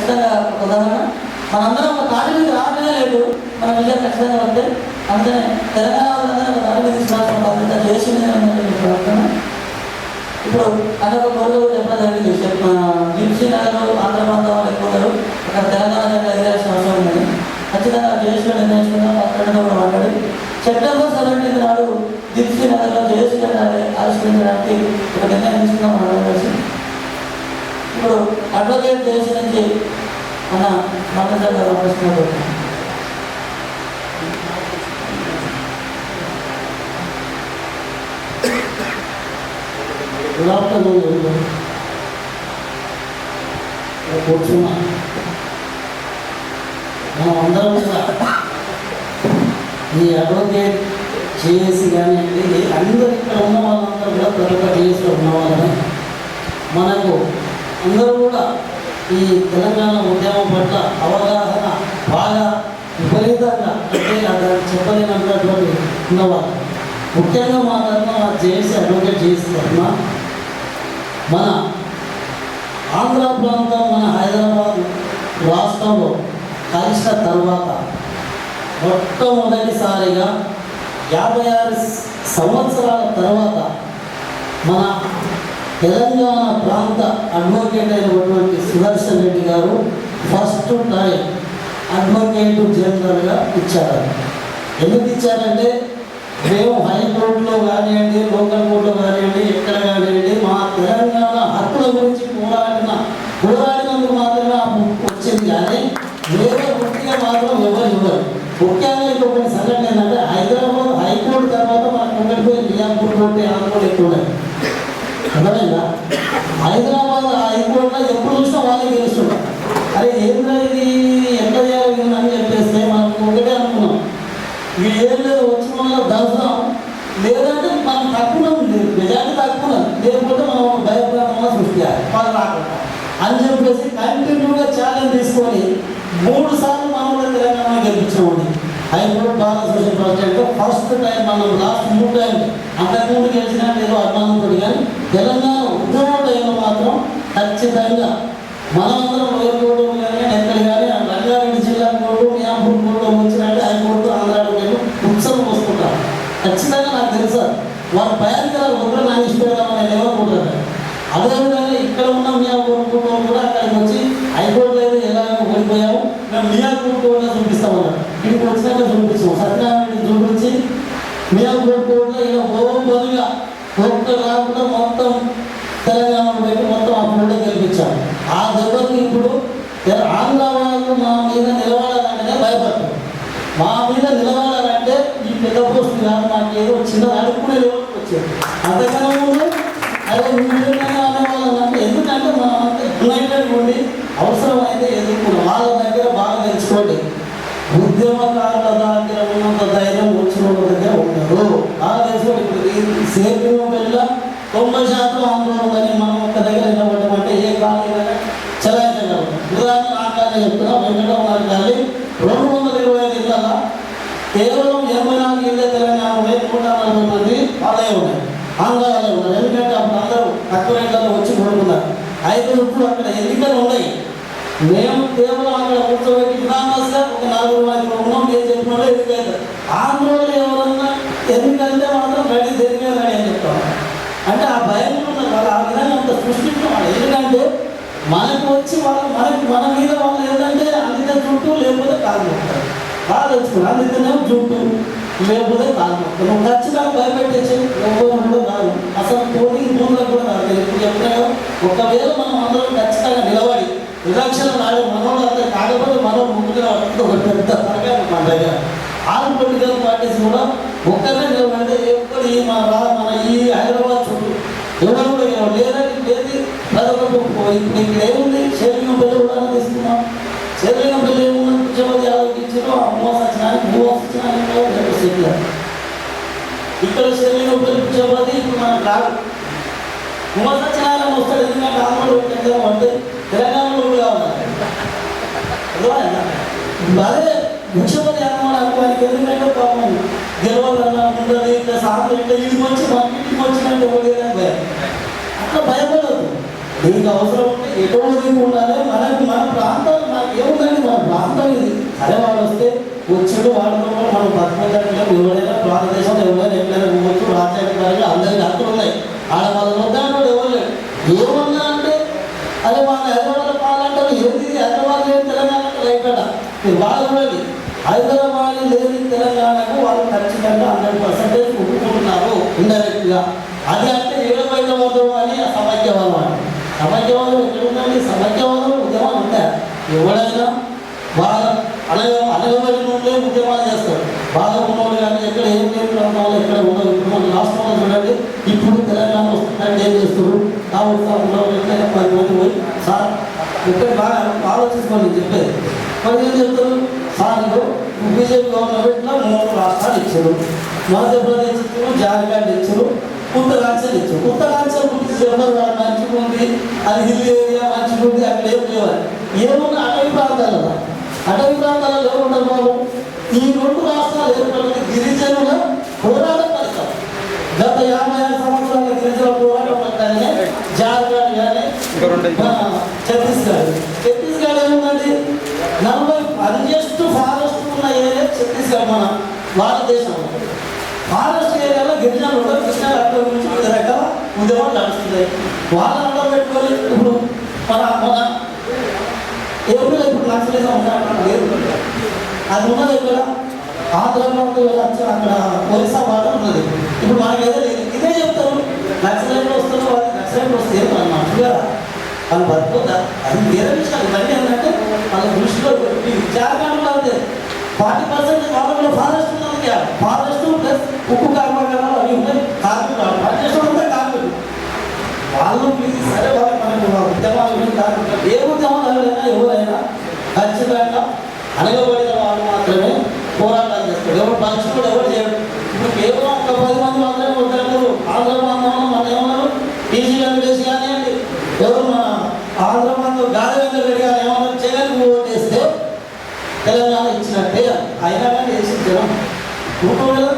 ఖచ్చితంగా ఒక ఉదాహరణ. మనందరం ఒక తాటి మీద రావడమే లేదు, మన విజయం ఖచ్చితంగా వస్తే. అందుకనే తెలంగాణ వాళ్ళందరూ ఒక తాటి మీద తీసుకురావాల్సిన బాధ్యత చేసింది ప్రవర్తన. ఇప్పుడు అనేక కోరికలు చెప్పడం జరిగింది. దిల్సీ నగర్ ఆంధ్ర ప్రాంతం వాళ్ళు ఎక్కువ ఉన్నారు, అక్కడ తెలంగాణ జెండా ఎదిరేసిన అవసరం ఉందని ఖచ్చితంగా జేఏసీలో నిర్ణయించుకుందాం. మాట్లాడడం కూడా మాట్లాడి సెప్టెంబర్ 17 నాడు దిల్సీ నగర్లో జేఏసీ జెండా ఆవిష్కరించడానికి ఒక నిర్ణయం తీసుకుందాం మనం కలిసి. ఇప్పుడు అడ్వకేట్ జేఏసీ నుంచి మన మమేంద్ర గారు ప్రశ్న కూర్చున్నా. మనం అందరం కూడా ఈ అడ్వకేట్ జేఏసీ కానివ్వండి, అందరూ ఇక్కడ ఉన్న వాళ్ళందరూ కూడా త్వరగా జేఏసీలో ఉన్న వాళ్ళని మనకు అందరూ కూడా ఈ తెలంగాణ ఉద్యమం పట్ల అవగాహన బాగా విపరీతంగా అంటే అది చెప్పలేనటువంటి ఉన్నవాళ్ళు. ముఖ్యంగా మా తరఫున జేఏసీ అడ్వకేట్ జేఏసీ తరఫున మన ఆంధ్ర ప్రాంతం మన హైదరాబాద్ రాష్ట్రంలో కలిసిన తర్వాత మొట్టమొదటిసారిగా 56 సంవత్సరాల తర్వాత మన తెలంగాణ ప్రాంత అడ్వకేట్ అయినటువంటి సుదర్శన్ రెడ్డి గారు ఫస్ట్ టైం అడ్వకేట్ జనరల్గా ఇచ్చారు. ఎందుకు ఇచ్చారంటే మేము హైకోర్టులో కానివ్వండి, లోకల్ కోర్టులో కానివ్వండి, ఎక్కడ కానివ్వండి మా తెలంగాణ హక్కుల గురించి పోరాడినందుకు మాత్రమే ఆ బుక్ వచ్చింది. కానీ వేరే వృత్తిగా మాత్రం ఎవరు ఇవ్వరు. ముఖ్యంగా ఇంకొకటి సంఘటన ఏంటంటే హైదరాబాద్ హైకోర్టు తర్వాత మనకు ఉండకపోయి మియాపూర్ కోర్టు ఆంధ్రలో ఎక్కువ ఉన్నాయి. అర్థమైందా? హైదరాబాద్ హైకోర్టులో ఎప్పుడు చూసినా వాళ్ళే గెలుస్తున్నారు. అరే ఏంద్రా ఇది ఎట్లా చేయాలి అని చెప్పేస్తే మనం ఒకటే అనుకున్నాం, ఇది ఏం లేదు వచ్చిన వల్ల దర్శనం లేదంటే మనం తక్కువ మెజార్టీ తక్కువ లేకపోతే మనం భయప్రాంతంగా సృష్టించాలి వాళ్ళు రాకుండా అని చెప్పేసి కంటిన్యూగా ఛాలెంజ్ తీసుకొని 3 సార్లు మనం తెలంగాణ గెలిపించామండి. High court bar association president first time మనం లాస్ట్ 3 టైం అంతకుముందు గెలిచినా ఏదో అభిమానంతో, కానీ తెలంగాణ ఉద్యమ టైంలో మాత్రం ఖచ్చితంగా మనందరం లోయర్ కోర్టు కానీ ఎక్కడ కానీ రంగారెడ్డి జిల్లా కోర్టు మియాపూర్ కోర్టు వచ్చినట్టే హైకోర్టు ఆంధ్ర ఉత్సవం వస్తుంటారు. ఖచ్చితంగా నాకు తెలుసా వాళ్ళ భయంకరాలు ఒకరు నాకు ఇష్టపడమని ఎవరుకుంటారు. అదేవిధంగా ఇక్కడ ఉన్న మియాపూర్ కోర్టు కూడా అక్కడికి వచ్చి హైకోర్టులో అయితే ఎలా ఓడిపోయాము మేము మియాపూర్ కోర్టులో చూపిస్తామన్నారు. ఇక్కడికి వచ్చినాక చూపిస్తాం సత్యనారాయణ చూపించి మియాపూర్ కోర్టులో ఇలా బదులుగా ఒక్కరు రాకుండా మొత్తం తెలంగాణలో పెట్టి మొత్తం ఆ కోర్టులో గెలిపించాము. ఆ దెబ్బకి ఇప్పుడు ఆంధ్ర వాళ్ళు మా మీద నిలబడాలంటేనే భయపడతారు. మా మీద నిలబడాలంటే ఈ పెద్ద పోస్ట్ కాదు, నాకు ఏదో చిన్న అడుక్కునే లెవెల్కి వచ్చేది. అంతకన్నా ముందు అదే అనేవాళ్ళంటే ఎందుకంటే మనం అంతా యునైటెడ్ ఉండి అవసరం అయితే ఎదుర్కొన్నాం. వాళ్ళ దగ్గర బాగా తెలుసుకోండి, ఉద్యమకారుల దగ్గర ఉన్నంత ధైర్యం వచ్చిన వాళ్ళ దగ్గర ఉంటారు. బాగా తెలుసుకోండి. ఇప్పుడు సేఫ్గా వెళ్ళ 90% ఆందోళన ఉందని మనం ఒక్క దగ్గర నిలబడమంటే ఏ కాలంలో చలాయించగలం. ఉదాహరణ ఆ కాలం చెప్తున్నా, వెంకటరావు గారి 225 ఇళ్ళ కేవలం 84 ఇళ్ళే తెలంగాణ ఉన్నాయి, 140 మంది వాళ్ళే ఉన్నాయి, ఆంధ్రాలే ఉన్నారు. ఎందుకంటే అప్పుడు అందరూ తక్కువ రేట్లలో వచ్చి కొనుక్కున్నారు. అయితే ఇప్పుడు అక్కడ ఎన్నికలు ఉన్నాయి, మేము కేవలం అక్కడ కూర్చోబెట్టి గ్రామస్గా ఒక 4 మంది ఉన్నాం. నేను చెప్పిన వాళ్ళు ఎన్నికైతే ఆంధ్రలో ఎవరన్నా ఎన్నికంటే మాత్రం రెడీ జరిగే రెడీ అని చెప్తాను. అంటే ఆ భయం ఉన్నారు వాళ్ళు, ఆ విధంగా అంత సృష్టించారు. ఎందుకంటే మనకు వచ్చి వాళ్ళు మన మీద వాళ్ళు ఏంటంటే అందుకే చుట్టూ లేకపోతే కాలు మొక్కుతారు. బాగా తెచ్చుకున్నారు, అందుకనే చుట్టూ లేకపోతే కాలు మొక్కుతారు. నువ్వు ఖచ్చితంగా భయపెట్టేసి ఎవరు కూడా కాదు, అసలు పోటీ భూములకు కూడా కాదు. ఇప్పుడు చెప్పినా ఒకవేళ మనం అందరం ఖచ్చితంగా నిలబడి విలక్షణ నాడు మనోళ్ళు అంతా కాకపోతే మనో ముగ్గురు ఒక పెద్ద తరగా మన దగ్గర ఆల్ పొలిటికల్ పార్టీస్ కూడా ఒక్కరే నిలబడితే ఎప్పుడు మన ఈ హైదరాబాద్ చుట్టూ ఎవరు కూడా లేదంటే లేదు. ఇప్పుడు ఇక్కడ ఏముంది, శేలింగంపల్లి ఉదాహరణ తీసుకున్నాం. శేలింగంపల్లి ఏముంది, పిచ్చపతి యాదవ్కి ఇచ్చారు, అమ్మో సచ్చినానికి ఇక్కడ శేలింగంపల్లి పిచ్చపతి ఇప్పుడు మనకు రాదు. ఉమా సత్యనారాయణ వస్తాడు, ఎందుకంటే ఆంధ్రలో అంటే తెలంగాణలో కూడా కావాలి. అదే ముఖ్యమంత్రి అనుకోవడానికి వారికి ఎందుకంటే పాపం గెలవాలన్నా ఉండదు, ఇట్లా సార్లు ఇట్లా ఇంటికి వచ్చి మనకి ఇంటికి వచ్చినట్టు పోలేదని భయం. అట్లా భయపడదు. దీనికి అవసరం ఉంటే ఎటువంటి ఉండాలి, మనకు మన ప్రాంతాలు చేసాడు. వాటితో మనం బతుకుతాంటే ఎవరైనా భారతదేశంలో ఎవరైనా ఎక్కడైనా పోవచ్చు, రాజ్యాంగ అందరికీ హక్కులు ఉన్నాయి. ఆడవాళ్ళు వద్దాడు ఎవరు లేడు. ఏమన్నా అంటే అదే వాళ్ళ హైదరాబాద్ పాలంటారు, ఏది హైదరాబాద్ లేని తెలంగాణ రైట్ మీరు బాగా చూడండి. హైదరాబాద్ లేని తెలంగాణకు వాళ్ళు ఖచ్చితంగా 100% ఒప్పుకుంటున్నారు ఇండైరెక్ట్గా. అది అంటే ఏడమైనవాడు అని సమైక్యవాదం అంటే సమైక్యవాదం ఎక్కడ ఉందండి? సమైక్యవాదం ఉద్యమాలు ఉంటాయి. ఎవడైనా బాగా అనగబడిన ఉండే ఉద్యమాలు చేస్తారు. బాగా ఉన్నవాళ్ళు కానీ ఎక్కడ ఏం లేని ప్రాంతాలు ఎక్కడ ఉండవు. ఇప్పుడు మన రాష్ట్రంలో చూడండి, ఇప్పుడు తెలంగాణ వస్తుందంటే ఏం చేస్తారు? కాబట్టి ఎక్కడైనా 10 మంది పోయి సార్ ఇక్కడ బాగా ఆలోచించుకోండి చెప్పేది. మరి ఏం చెప్తారు? సార్ బీజేపీ గవర్నమెంట్లో 3 రాష్ట్రాలు ఇచ్చారు. మధ్యప్రదేశ్ ఇచ్చారు, జార్ఖండ్ ఇచ్చారు, ఉత్తరాంచల్ ఇచ్చారు. ఉత్తరాంచల్ గురించి చెప్పారు, వాళ్ళు మంచిగా ఉంది, అది హిల్ ఏరియా మంచిగా ఉంది, అక్కడ ఏం లేవాలి. ఏమున్నా అటవీ ప్రాంతాలలో ఏముంటారు బాబు? ఈ 2 రాష్ట్రాలు ఏర్పడింది గిరిజనుల పోరాట ఫలితం. గత 56 సంవత్సరాల గిరిజనుల పోరాటం పట్టానే జార్ఖండ్ కానీ ఛత్తీస్గఢ్ ఏముందండి? 40 అన్యస్ట్ ఫారెస్ట్ ఉన్న ఏరియా ఛత్తీస్గఢ్ మన భారతదేశంలో. ఫారెస్ట్ ఏరియాలో గిరిజనులు ఉంటారు. కృష్ణా అటవీ గురించి వివిధ రకాల ఉద్యమాలు నడుస్తున్నాయి. వాళ్ళని అడ్డం పెట్టుకొని ఇప్పుడు మన ఏప్రిల్ ఇప్పుడు నక్సలిజం లేదు, అది ఉన్నది ఇక్కడ ఆంధ్రప్రదేశ్ వెళ్ళచ్చు, అక్కడ ఒరిస్సా బార్డర్ ఉన్నది. ఇప్పుడు మనకి ఏదో ఇదే చెప్తారు, నక్సలైట్లు వస్తారు, వాళ్ళకి నక్సలైట్లు వస్తే మనుషులుగా వాళ్ళు బతుకుతా. అది వేరే విషయాలు. ఇవన్నీ ఏంటంటే వాళ్ళ దృష్టిలో జార్ఖండ్లో అంతే 40% వాళ్ళు కూడా ఫారెస్ట్ ఉన్నది. ఫారెస్ట్ ప్లస్ ఉప్పు కర్మాగారాలు అవి ఉన్నాయి. కార్మికులు పనిచేస్తుంటే కార్మికులు వాళ్ళు సరే వాళ్ళు మనకు ఉద్యమాలు కార్మికులు ఏ ఉద్యమాలు ఎవరైనా ఖచ్చితంగా అనగబడిన వాళ్ళు మాత్రమే పోరాటాలు చేస్తారు. ఎవరు పక్షులు ఎవరు చేయరు. ఇప్పుడు కేవలం ఒక 10 మంది మాత్రమే ఉంటారు. ఆంధ్రప్రదేశ్లో మన ఏమన్నారు? టీజీ వెంకటేష్ కానివ్వండి, ఎవరు మన ఆంధ్రప్రదేశ్లో గాలి వెంకటరెడ్డి గారు ఏమన్నారు? జగన్కు ఓటేస్తే తెలంగాణ ఇచ్చినట్టే. అయినా కానీ వేసి జనం కూర్చోడు కదా.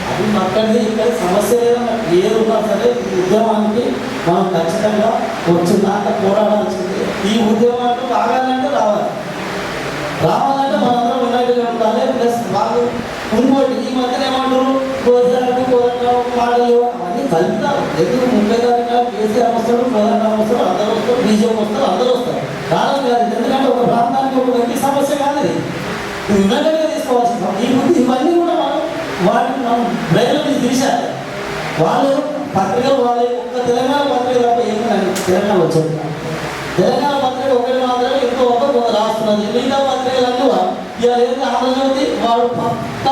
అది అక్కడిది ఇక్కడ సమస్య లేదన్నా ఏదున్నా సరే ఈ ఉద్యమానికి మనం ఖచ్చితంగా వచ్చిందాక పోరాడాల్సిందే. ఈ ఉద్యమానికి రాగాలంటే రావాలంటే మనందరం యునైటెడ్గా ఉండాలి. ప్లస్ వాళ్ళు ఇంకోటి ఈ మధ్యన ఏమంటారు? పాడలేవు అవన్నీ కలుపుతారు. ఎందుకు 30 తారీఖు కేసీఆర్ వస్తాడు, కోదండరాం వస్తాడు, అందరూ వస్తారు, బీజేపీ వస్తారు, అందరూ వస్తారు. కారణం కాదు. ఎందుకంటే ఒక ప్రాంతానికి ఒక వ్యక్తి సమస్య కాదు. ఇది యునైటెడ్గా తీసుకోవాల్సింది. ఇవన్నీ కూడా వాటిని మనం బ్రెయిన్లో నుంచి తీశారు. వాళ్ళు పత్రికలు వాళ్ళ ఒక్క తెలంగాణ పత్రిక తప్ప ఏముందండి? తెలంగాణ వచ్చేది తెలంగాణ పత్రిక ఒకటి మాత్రమే ఇంకో కొంత రాస్తున్నది. మిగతా పత్రికలన్నీ ఇవాళ ఏంటి? ఆంధ్రజ్యోతి వాడు పక్క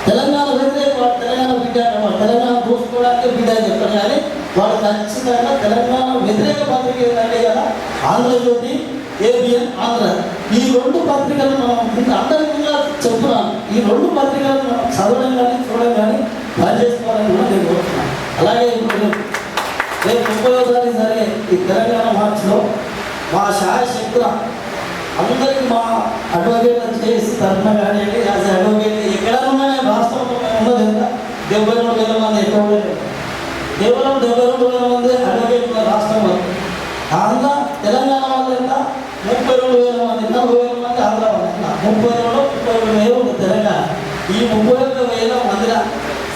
తెలంగాణ వ్యతిరేక, వాడు తెలంగాణ బిడ్డ అంటారు. తెలంగాణ దూసుకోవడానికి బిడ్డ అని చెప్తారు. కానీ వాడు ఖచ్చితంగా తెలంగాణ వ్యతిరేక పత్రిక ఏంటంటే కదా ఆంధ్రజ్యోతి, ఏబిఎన్, ఆంధ్ర. ఈ 2 పత్రికలు మనం అందరికీ చెప్తున్నాను. ఈ 2 పత్రికలను మనం చదవడం కానీ చూడడం కానీ పనిచేసుకోవాలని కూడా నేను కోరుతున్నాను. అలాగే ఇప్పుడు రేపు 30వ తారీఖు జరిగే ఈ తెలంగాణ మార్చిలో మా శాయశక్తుల అందరికీ మా అడ్వకేట్ చేసి తరఫున కానివ్వండి, యాజ్ అడ్వకేట్ ఎక్కడ ఉన్నాయి రాష్ట్రంలో ఉన్నది ఎంత 72,000 మంది ఎక్కువ కేవలం 72,000 మంది అడ్వకేట్ రాష్ట్రంలో. ఆంధ్ర తెలంగాణ వాళ్ళు ఎంత? 32,000 మంది. 40,000 మంది ఆంధ్ర వాళ్ళు. 32,000 ఉంది తెలంగాణ. ఈ 31,000 మందిలో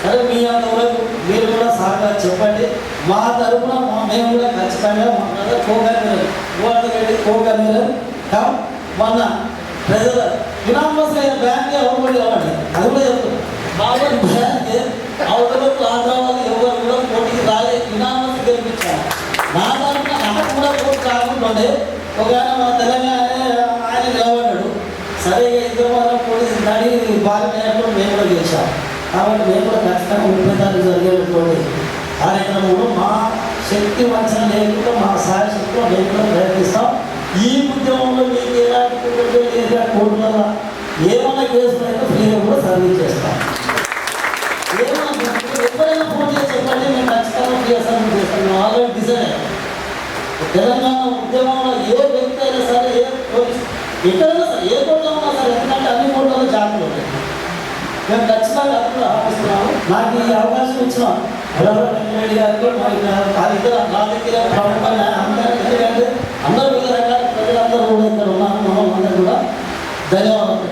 సరే మీ అంతవరకు మీరు కూడా సహకారం చెప్పండి. మా తరఫున మేము కూడా ఖచ్చితంగా మా బ్రదర్ కోకన్వీనర్ మొన్న ప్రజల యునామస్ అయిన బ్యాంక్ ఎవరు కూడా ఇవ్వండి. అది కూడా చెప్తారు. బాబు బ్యాంక్ అవతలకు ఆంధ్ర వాళ్ళు ఎవరు కూడా పోటీకి రాలే, యునామస్ గెలిపించారు. నా తరఫున నాకు కూడా పోటీ రాకుండా ఒక మన తెలంగాణ ఆయన నిలబడ్డాడు. సరే ఇద్దరు మాత్రం పోటీ నడి బాగా మేము కూడా గెలిచాం. కాబట్టి మేము కూడా ఖచ్చితంగా 30 తారీఖు జరిగేటువంటి కార్యక్రమంలో మా శక్తి వంచన లేకుండా మా సాయశక్తిలో మేము కూడా ప్రయత్నిస్తాం. ఈ ఉద్యమంలో మీకు ఎలాంటి కోర్టులలో ఏమైనా కేసులు అయితే ఫ్రీగా కూడా సర్వీస్ చేస్తాం. ఏమైనా ఎప్పుడైనా ఫోన్ చేసి చెప్పండి, మేము ఖచ్చితంగా ఫ్రీ సర్వీస్ చేస్తాం. మేము ఆల్రెడీ డిసైడ్ అయ్యాం. తెలంగాణ ఉద్యమంలో ఏ వ్యక్తి అయినా సరే, ఏ పోలీసు ఎక్కడైనా సరే, ఏ కోర్టులో ఉన్నా సరే, ఎందుకంటే అన్ని కోర్టులలో జాగ్రత్తలు ఉంటాయి. మేము ఖచ్చితంగా అప్పుడు ఆపిస్తున్నాము. నాకు ఈ అవకాశం ఇచ్చిన వెంకటరెడ్డి గారికి ఇద్దరు నా దగ్గర ప్రముఖంగా ఎందుకంటే అందరూ వివిధ రకాల ప్రజలందరూ కూడా ఇక్కడ ఉన్నాము. మనం అందరూ కూడా ధన్యవాదాలు.